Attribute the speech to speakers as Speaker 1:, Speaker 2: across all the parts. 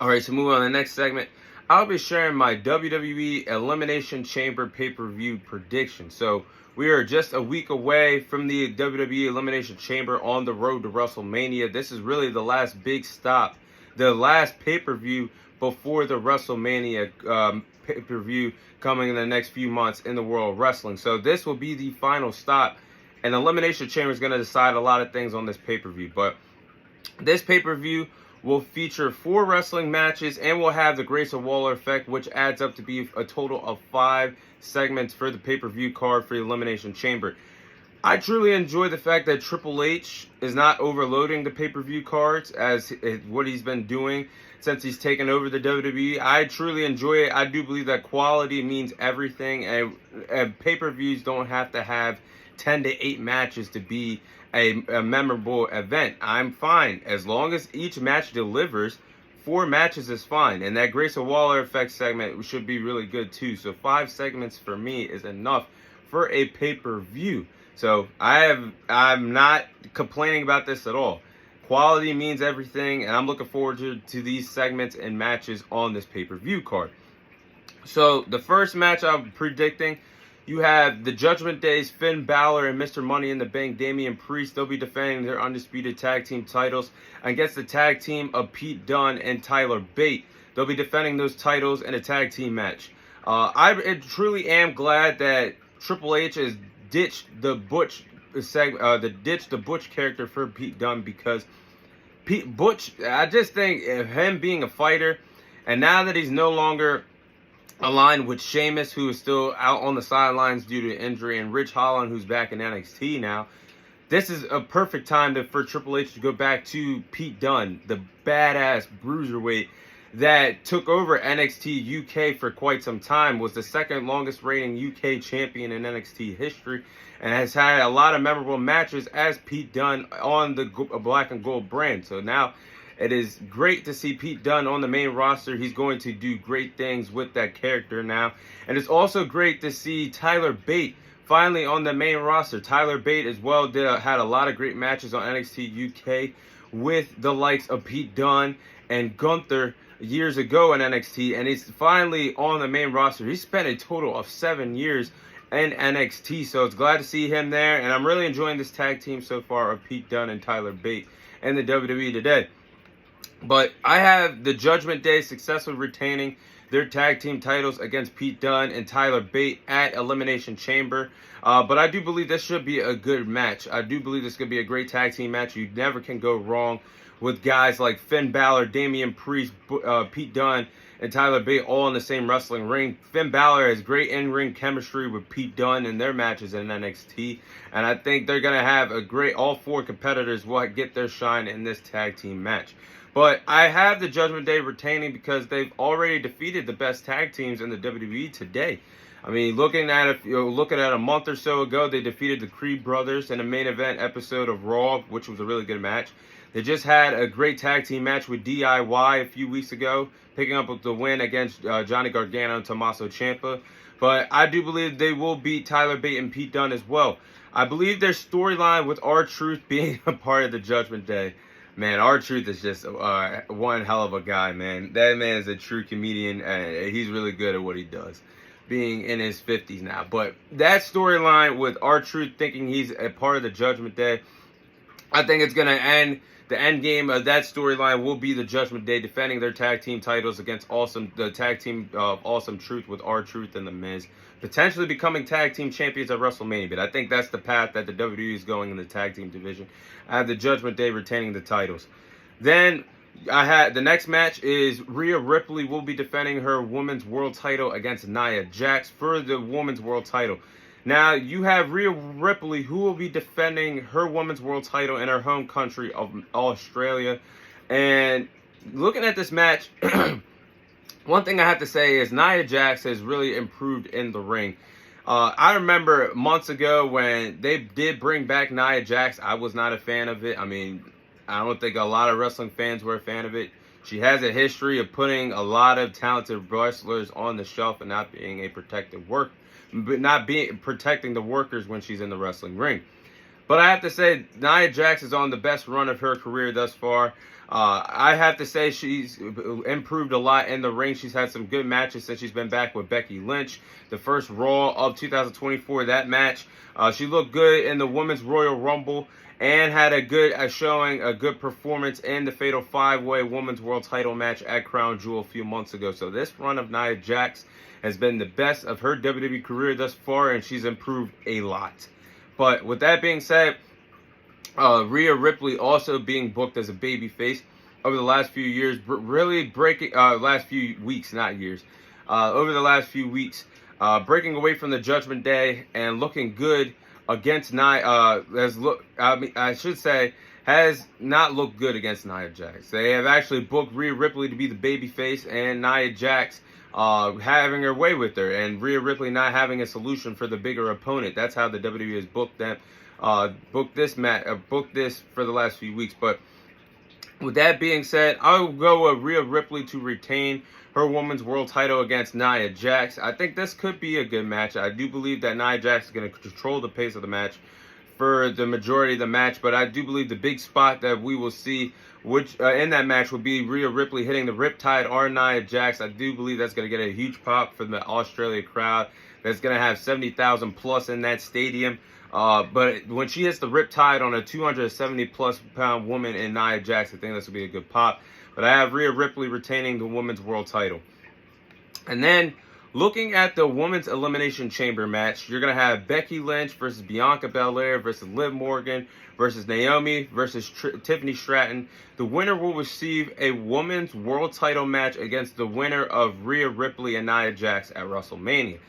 Speaker 1: All right, so moving on to the next segment. I'll be sharing my WWE Elimination Chamber pay-per-view prediction. So we are just a week away from the WWE Elimination Chamber on the road to WrestleMania. This is really the last big stop, the last pay-per-view before the WrestleMania pay-per-view coming in the next few months in the world of wrestling. So this will be the final stop, and Elimination Chamber is going to decide a lot of things on this pay-per-view. But this pay-per-view will feature 4 wrestling matches and will have the Grayson Waller effect, which adds up to be a total of 5 segments for the pay-per-view card for the Elimination Chamber. I truly enjoy the fact that Triple H is not overloading the pay-per-view cards as what he's been doing since he's taken over the WWE. I truly enjoy it. I do believe that quality means everything, and pay-per-views don't have to have 10 to 8 matches to be a memorable event. I'm fine as long as each match delivers. 4 matches is fine, and that Grayson Waller effect segment should be really good too. So 5 segments for me is enough for a pay-per-view. So I'm not complaining about this at all. Quality means everything, and I'm looking forward to these segments and matches on this pay-per-view card. So the first match I'm predicting, you have the Judgment Day's Finn Balor and Mr. Money in the Bank Damian Priest. They'll be defending their undisputed tag team titles against the tag team of Pete Dunne and Tyler Bate. They'll be defending those titles in a tag team match. I truly am glad that Triple H has ditched the Butch character for Pete Dunne, because Butch, I just think him being a fighter, and now that he's no longer aligned with Sheamus, who is still out on the sidelines due to injury, and Rich Holland, who's back in NXT now, this is a perfect time for Triple H to go back to Pete Dunne, the badass bruiserweight that took over NXT UK for quite some time, was the second longest reigning UK champion in NXT history, and has had a lot of memorable matches as Pete Dunne on the Black and Gold brand. So now it is great to see Pete Dunne on the main roster. He's going to do great things with that character now. And it's also great to see Tyler Bate finally on the main roster. Tyler Bate as well had a lot of great matches on NXT UK with the likes of Pete Dunne and Gunther years ago in NXT, and he's finally on the main roster. He spent a total of 7 years in NXT, so it's glad to see him there, and I'm really enjoying this tag team so far of Pete Dunne and Tyler Bate in the WWE today. But I have the Judgment Day successfully retaining their tag team titles against Pete Dunne and Tyler Bate at Elimination Chamber. But I do believe this should be a good match. I do believe this could be a great tag team match. You never can go wrong with guys like Finn Balor, Damian Priest, Pete Dunne, and Tyler Bate all in the same wrestling ring. Finn Balor has great in-ring chemistry with Pete Dunne in their matches in NXT. And I think they're going to have all 4 competitors will get their shine in this tag team match. But I have the Judgment Day retaining because they've already defeated the best tag teams in the WWE today. I mean, looking at a month or so ago, they defeated the Creed Brothers in a main event episode of Raw, which was a really good match. They just had a great tag team match with DIY a few weeks ago, picking up the win against Johnny Gargano and Tommaso Ciampa. But I do believe they will beat Tyler Bate and Pete Dunne as well. I believe their storyline with R-Truth being a part of the Judgment Day. Man, R-Truth is just one hell of a guy, man. That man is a true comedian, and he's really good at what he does, being in his 50s now. But that storyline with R-Truth thinking he's a part of the Judgment Day, I think it's going to end. The end game of that storyline will be the Judgment Day defending their tag team titles against the tag team of Awesome Truth with R-Truth and The Miz, potentially becoming tag team champions at WrestleMania. But I think that's the path that the WWE is going in the tag team division. I have the Judgment Day retaining the titles. Then the next match is Rhea Ripley will be defending her women's world title against Nia Jax for the women's world title. Now, you have Rhea Ripley, who will be defending her women's world title in her home country of Australia. And looking at this match, one thing I have to say is Nia Jax has really improved in the ring. I remember months ago when they did bring back Nia Jax, I was not a fan of it. I mean, I don't think a lot of wrestling fans were a fan of it. She has a history of putting a lot of talented wrestlers on the shelf and not being a protecting the workers when she's in the wrestling ring. But I have to say, Nia Jax is on the best run of her career thus far. I have to say she's improved a lot in the ring. She's had some good matches since she's been back with Becky Lynch. The first Raw of 2024, that match, she looked good in the Women's Royal Rumble and had a good showing, a good performance in the Fatal 5-Way Women's World Title match at Crown Jewel a few months ago. So this run of Nia Jax has been the best of her WWE career thus far, and she's improved a lot. But with that being said, Rhea Ripley also being booked as a babyface over the last few years, really breaking, last few weeks, not years, over the last few weeks, breaking away from the Judgment Day and looking good against Nia, I should say, has not looked good against Nia Jax. They have actually booked Rhea Ripley to be the babyface, and Nia Jax having her way with her, and Rhea Ripley not having a solution for the bigger opponent. That's how the WWE has booked them, booked this for the last few weeks. But with that being said, I'll go with Rhea Ripley to retain her Women's World Title against Nia Jax. I think this could be a good match. I do believe that Nia Jax is going to control the pace of the match for the majority of the match, but I do believe the big spot that we will see which in that match will be Rhea Ripley hitting the Riptide or Nia Jax. I do believe that's going to get a huge pop from the Australia crowd. That's going to have 70,000 plus in that stadium. But when she hits the Riptide on a 270 plus pound woman in Nia Jax, I think this will be a good pop. But I have Rhea Ripley retaining the Women's World Title. And then looking at the Women's Elimination Chamber match, you're going to have Becky Lynch versus Bianca Belair versus Liv Morgan versus Naomi versus Tiffany Stratton. The winner will receive a Women's World Title match against the winner of Rhea Ripley and Nia Jax at WrestleMania.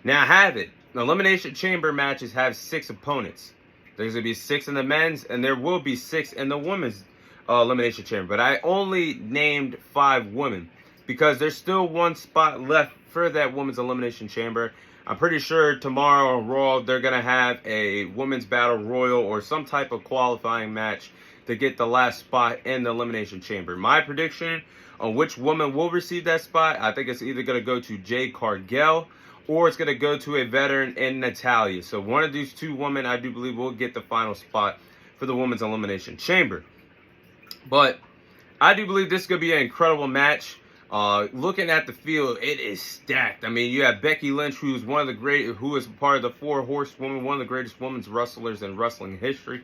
Speaker 1: Now have it. The Elimination Chamber matches have 6 opponents. There's going to be 6 in the men's, and there will be 6 in the women's Elimination Chamber. But I only named 5 women because there's still one spot left for that Women's Elimination Chamber. I'm pretty sure tomorrow on Raw, they're going to have a Women's Battle Royal or some type of qualifying match to get the last spot in the Elimination Chamber. My prediction on which woman will receive that spot, I think it's either going to go to Jade Cargill or it's going to go to a veteran in Natalya. So one of these 2 women, I do believe, will get the final spot for the Women's Elimination Chamber. But I do believe this is going to be an incredible match. Looking at the field, it is stacked. I mean, you have Becky Lynch, who is part of the 4 Horsewomen, one of the greatest women's wrestlers in wrestling history.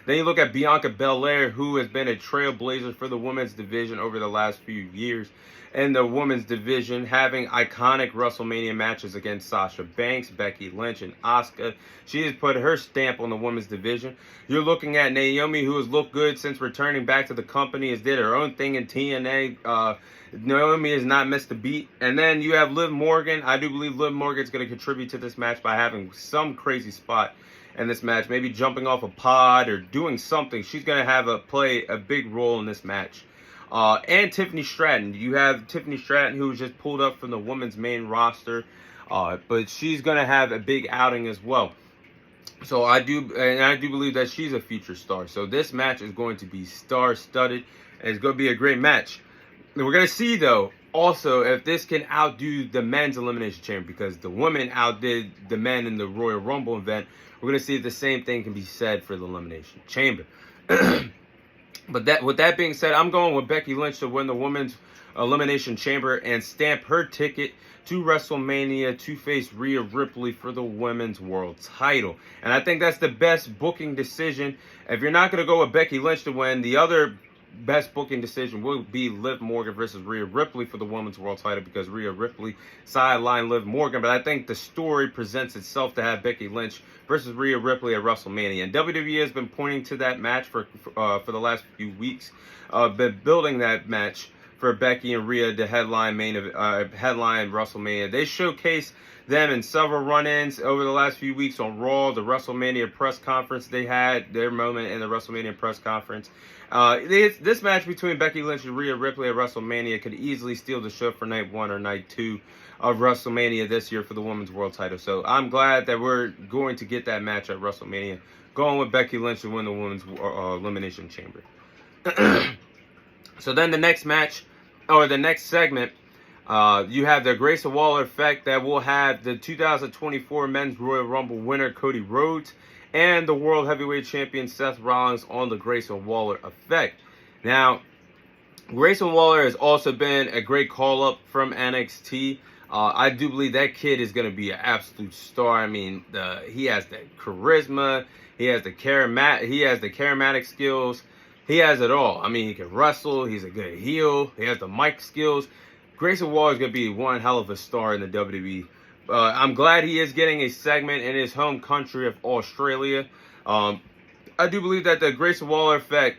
Speaker 1: Then you look at Bianca Belair, who has been a trailblazer for the women's division over the last few years. In the women's division, having iconic WrestleMania matches against Sasha Banks, Becky Lynch, and Asuka. She has put her stamp on the women's division. You're looking at Naomi, who has looked good since returning back to the company, has did her own thing in TNA. Naomi has not missed a beat. And then you have Liv Morgan. I do believe Liv Morgan is going to contribute to this match by having some crazy spot in this match. Maybe jumping off a pod or doing something. She's going to have play a big role in this match. And Tiffany Stratton. You have Tiffany Stratton, who was just pulled up from the women's main roster. But she's going to have a big outing as well. So I do believe that she's a future star. So this match is going to be star-studded. And it's going to be a great match. We're going to see, though, also if this can outdo the men's Elimination Chamber, because the women outdid the men in the Royal Rumble event. We're going to see if the same thing can be said for the Elimination Chamber. But with that being said, I'm going with Becky Lynch to win the Women's Elimination Chamber and stamp her ticket to WrestleMania to face Rhea Ripley for the Women's World Title. And I think that's the best booking decision. If you're not going to go with Becky Lynch to win, the other best booking decision will be Liv Morgan versus Rhea Ripley for the Women's World Title, because Rhea Ripley sidelined Liv Morgan. But I think the story presents itself to have Becky Lynch versus Rhea Ripley at WrestleMania. And WWE has been pointing to that match for the last few weeks. Been building that match for Becky and Rhea to headline WrestleMania. They showcased them in several run-ins over the last few weeks on Raw, the WrestleMania press conference. They had their moment in the WrestleMania press conference. This match between Becky Lynch and Rhea Ripley at WrestleMania could easily steal the show for night 1 or night 2 of WrestleMania this year for the Women's World Title. So I'm glad that we're going to get that match at WrestleMania, going with Becky Lynch to win the Women's Elimination Chamber. So then the next match, or the next segment, you have the Grayson Waller effect that will have the 2024 Men's Royal Rumble winner Cody Rhodes and the World Heavyweight Champion Seth Rollins on the Grayson Waller effect. Now, Grayson Waller has also been a great call-up from NXT. I do believe that kid is going to be an absolute star. I mean, he has the charisma, he has the charismatic skills, he has it all. I mean, he can wrestle, he's a good heel, he has the mic skills. Grayson Waller is going to be one hell of a star in the WWE. I'm glad he is getting a segment in his home country of Australia. I do believe that the Grayson Waller effect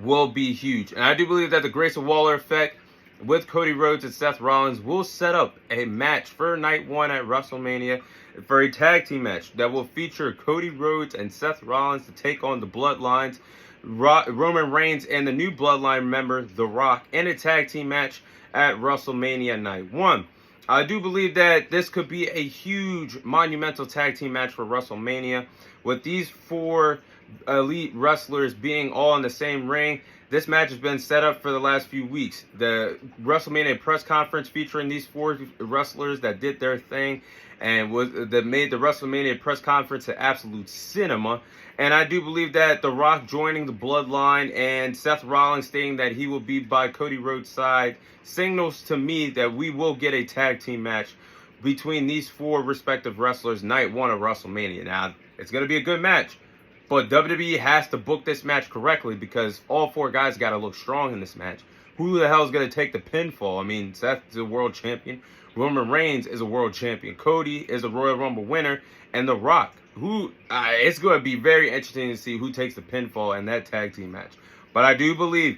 Speaker 1: will be huge. And I do believe that the Grayson Waller effect with Cody Rhodes and Seth Rollins will set up a match for night one at WrestleMania for a tag team match that will feature Cody Rhodes and Seth Rollins to take on the Bloodlines, Roman Reigns and the new Bloodline member, The Rock, in a tag team match at WrestleMania night one. I do believe that this could be a huge monumental tag team match for WrestleMania with these four elite wrestlers being all in the same ring. This match has been set up for the last few weeks. The WrestleMania press conference featuring these four wrestlers that did their thing and that made the WrestleMania press conference an absolute cinema. And I do believe that The Rock joining the Bloodline and Seth Rollins stating that he will be by Cody Rhodes' side signals to me that we will get a tag team match between these four respective wrestlers night one of WrestleMania. Now, it's going to be a good match, but WWE has to book this match correctly because all four guys got to look strong in this match. Who the hell is going to take the pinfall? I mean, Seth is a world champion. Roman Reigns is a world champion. Cody is a Royal Rumble winner. And The Rock, it's going to be very interesting to see who takes the pinfall in that tag team match. But I do believe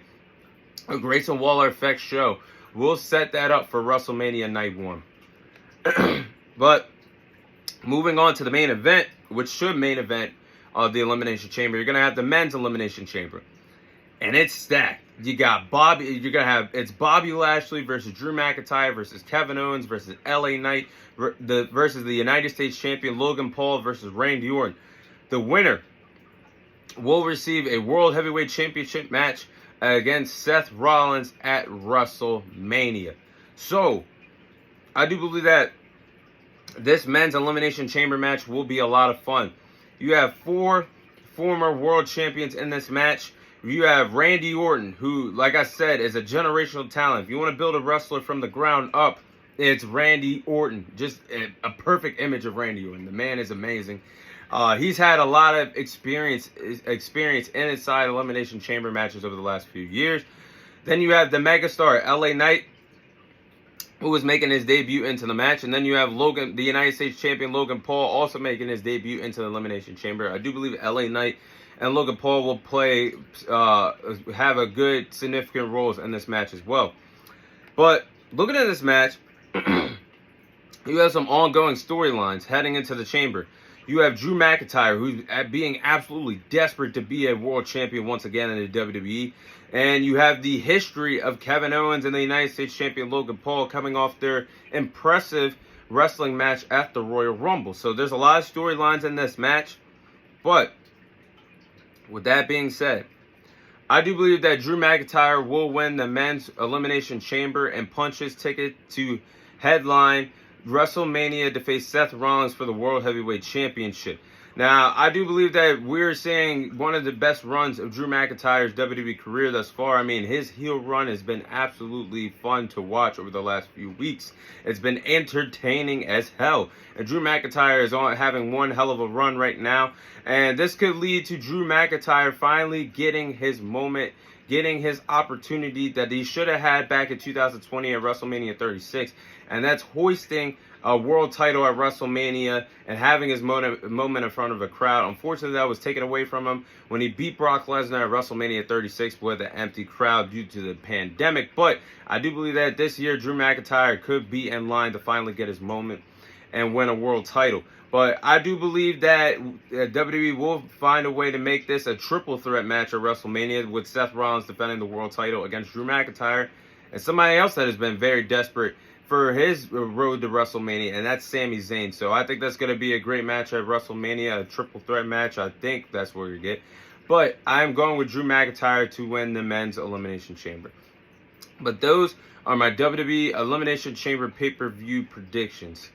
Speaker 1: a Grayson Waller effect show will set that up for WrestleMania night one. But moving on to the main event, which should main event of the Elimination Chamber, you're going to have the men's Elimination Chamber. And it's stacked. You got it's Bobby Lashley versus Drew McIntyre versus Kevin Owens versus LA Knight versus the United States Champion Logan Paul versus Randy Orton. The winner will receive a World Heavyweight Championship match against Seth Rollins at WrestleMania. So, I do believe that this men's Elimination Chamber match will be a lot of fun. You have four former world champions in this match. You have Randy Orton, who, like I said, is a generational talent. If you want to build a wrestler from the ground up, it's Randy Orton. Just a perfect image of Randy Orton. The man is amazing. He's had a lot of experience in inside Elimination Chamber matches over the last few years. Then you have the megastar LA Knight, who was making his debut into the match. And then you have Logan, the United States Champion Logan Paul, also making his debut into the Elimination Chamber. I do believe LA Knight and Logan Paul will have a good, significant roles in this match as well. But looking at this match, you have some ongoing storylines heading into the chamber. You have Drew McIntyre, who's being absolutely desperate to be a world champion once again in the WWE. And you have the history of Kevin Owens and the United States Champion Logan Paul coming off their impressive wrestling match at the Royal Rumble. So there's a lot of storylines in this match. But with that being said, I do believe that Drew McIntyre will win the men's Elimination Chamber and punch his ticket to headline WrestleMania to face Seth Rollins for the World Heavyweight Championship. Now, I do believe that we're seeing one of the best runs of Drew McIntyre's WWE career thus far. I mean, his heel run has been absolutely fun to watch over the last few weeks. It's been entertaining as hell. And Drew McIntyre is having one hell of a run right now. And this could lead to Drew McIntyre finally getting his moment, getting his opportunity that he should have had back in 2020 at WrestleMania 36. And that's hoisting a world title at WrestleMania and having his moment in front of a crowd. Unfortunately, that was taken away from him when he beat Brock Lesnar at WrestleMania 36 with an empty crowd due to the pandemic. But I do believe that this year, Drew McIntyre could be in line to finally get his moment and win a world title. But I do believe that WWE will find a way to make this a triple threat match at WrestleMania with Seth Rollins defending the world title against Drew McIntyre and somebody else that has been very desperate for his road to WrestleMania, and that's Sami Zayn. So I think that's going to be a great match at WrestleMania, a triple threat match. I think that's what you get. But I'm going with Drew McIntyre to win the men's Elimination Chamber. But those are my WWE Elimination Chamber pay-per-view predictions.